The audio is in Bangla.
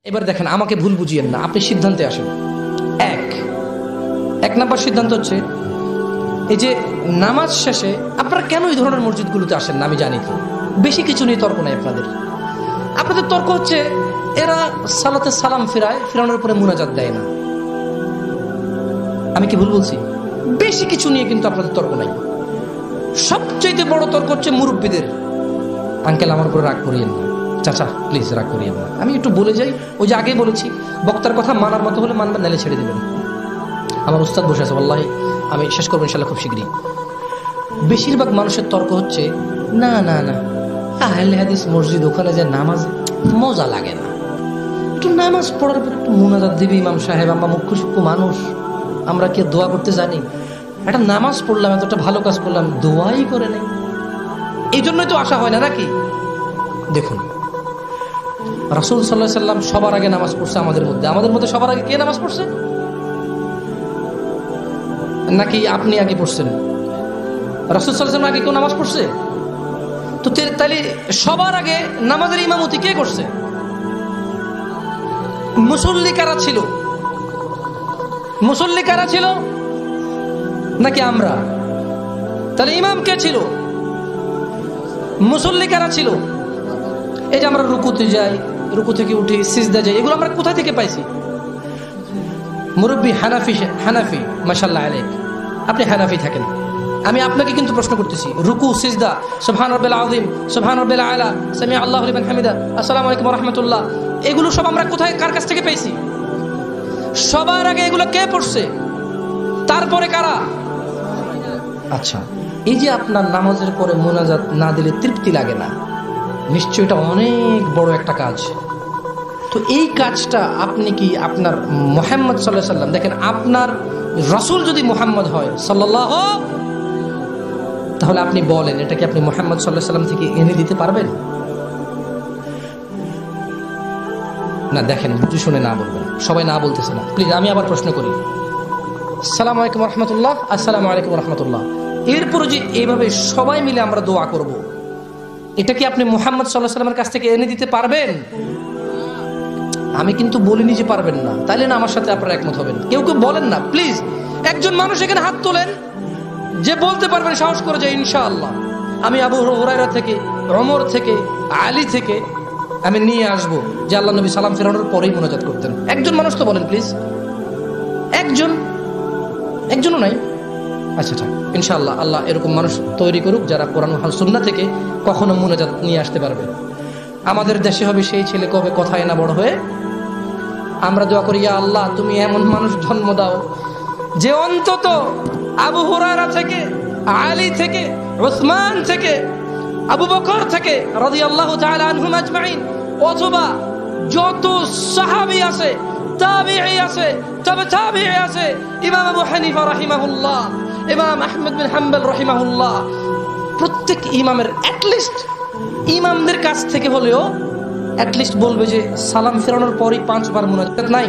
এবার দেখেন, আমাকে ভুল বুঝিয়েন না, আপনি সিদ্ধান্তে আসেন। এক নাম্বার সিদ্ধান্ত হচ্ছে এই যে নামাজ শেষে আপনারা কেন এই ধরনের মসজিদগুলোতে আসেন না আমি জানি, তো বেশি কিছু নিয়ে তর্ক নাই আপনাদের তর্ক হচ্ছে এরা সালাতে সালাম ফিরানোর পরে মুনাজাত দেয় না। আমি কি ভুল বলছি? বেশি কিছু নিয়ে কিন্তু আপনাদের তর্ক নাই। সবচেয়ে বড় তর্ক হচ্ছে মুরব্বীদের। আঙ্কেল, আমার উপরে রাগ করিয়েন না, চাচা প্লিজ রাগ করিয়েন না, আমি একটু বলে যাই। ওই যে আগেই বলেছি, বক্তার কথা মানার মতো হলে মানবেন, নালে ছেড়ে দেবেন। আমার উস্তাদ বসে আছে, আল্লাহ আমি শেষ করবো ইনশাল্লাহ খুব শীঘ্রই। বেশিরভাগ মানুষের তর্ক হচ্ছে না না না, আহলে হাদিস মসজিদ, ওখানে যে নামাজ মজা লাগে না, একটু নামাজ পড়ার পর একটু মুনাজাত দিবি ইমাম সাহেব, আমরা মুখ্য সূক্ষ্ম মানুষ, আমরা কে দোয়া করতে জানি? একটা নামাজ পড়লাম, এতটা ভালো কাজ করলাম, দোয়াই করে নেই। এই জন্যই তো আসা হয় না নাকি? দেখুন, রাসূল সাল্লাল্লাহু আলাইহি ওয়াসাল্লাম সবার আগে নামাজ পড়ছে আমাদের মধ্যে সবার আগে কে নামাজ পড়ছে? নাকি আপনি আগে পড়ছেন? রাসূল সাল্লাল্লাহু আলাইহি ওয়াসাল্লাম আগে কেউ নামাজ পড়ছে? তো তাহলে সবার আগে নামাজের ইমামতি কে করছে? মুসল্লি কারা ছিল? নাকি আমরা? তাহলে ইমাম কে ছিল? মুসল্লি কারা ছিল? এই যে আমরা রুকুতে যাই, রুকু থেকে উঠি, সিজদা যাই, এগুলো আমরা কোথা থেকে পাইছি? মুরব্বী হানাফি, মাশাআল্লাহ আলাইক, আপনি হানাফি থাকেন, আমি আপনাকে কিন্তু প্রশ্ন করতেছি, রুকু সিজদা, সুবহান রাব্বিল আযীম, সুবহান রাব্বিল আলা, সামিআ আল্লাহু লিমান হামিদা, আসসালামু আলাইকুম ওয়া রাহমাতুল্লাহ, এগুলো সব আমরা কোথায়, কার কাছ থেকে পেয়েছি? সবার আগে এগুলো কে পড়ছে? তারপরে কারা? আচ্ছা, এই যে আপনার নামাজের পরে মুনাজাত না দিলে তৃপ্তি লাগে না, নিশ্চয়ই এটা অনেক বড় একটা কাজ। তো এই কাজটা আপনি কি আপনার মুহাম্মদ সাল্লাল্লাহু আলাইহি ওয়াসাল্লাম, দেখেন আপনার রাসূল যদি মুহাম্মদ হয় সাল্লাল্লাহু, তাহলে আপনি বলেন এটা কি আপনি মুহাম্মদ সাল্লাল্লাহু আলাইহি ওয়াসাল্লাম থেকে এনে দিতে পারবেন? না, দেখেন বুঝে শুনে না বলবেন, সবাই না বলতেছে না, প্লিজ আমি আবার প্রশ্ন করি। আসসালামু আলাইকুম ওয়া রাহমাতুল্লাহ, আসসালামু আলাইকুম ওয়া রাহমাতুল্লাহ, এরপর যে এইভাবে সবাই মিলে আমরা দোয়া করব, এটা কি আপনি মুহাম্মদ সাল্লাল্লাহু আলাইহি ওয়াসাল্লামের কাছ থেকে এনে দিতে পারবেন? আমি কিন্তু বলিনি যে পারবেন না, তাইলে না আমার সাথে আপনারা একমত হবেন। কেউ বলেন না প্লিজ, একজন মানুষ এখানে হাত তোলেন যে বলতে পারবেন সাহস করে যে ইনশাআল্লাহ আমি আবু হুরায়রা থেকে, ওমর থেকে, আলী থেকে আমি নিয়ে আসবো যে আল্লাহ নবী সালাম ফেরানোর পরেই মুনাজাত করতেন। একজন মানুষ তো বলেন প্লিজ, একজনও নাই। আচ্ছা ঠিক, ইনশাআল্লাহ আল্লাহ এরকম মানুষ তৈরি করুক যারা কোরআন ও সুন্নাহ থেকে কখনো মুনাজাত নিয়ে আসতে পারবে। আমাদের দেশে হবে সেই ছেলে কবে কথায় না বড় হয়ে। আমরা দোয়া করি, ইয়া আল্লাহ তুমি এমন মানুষ জন্ম দাও যে অন্তত আবু হুরায়রা থেকে, আলী থেকে, উসমান থেকে, আবু বকর থেকে রাদিয়াল্লাহু তাআলা আনহুম আজমাইন, অথবা যত সাহাবী আছে, তাবিঈ আছে, তাবিঈ আছে, ইমাম আবু হানিফা রাহিমাহুল্লাহ, ইমাম আহমদ বিন হাম্বল রাহিমাহুল্লাহ, প্রত্যেক ইমামের অ্যাটলিস্ট ইমামদের কাছ থেকে হলেও অ্যাটলিস্ট বলবে যে সালাম ফেরানোর পরই 5 বার মুনাজাত নাই।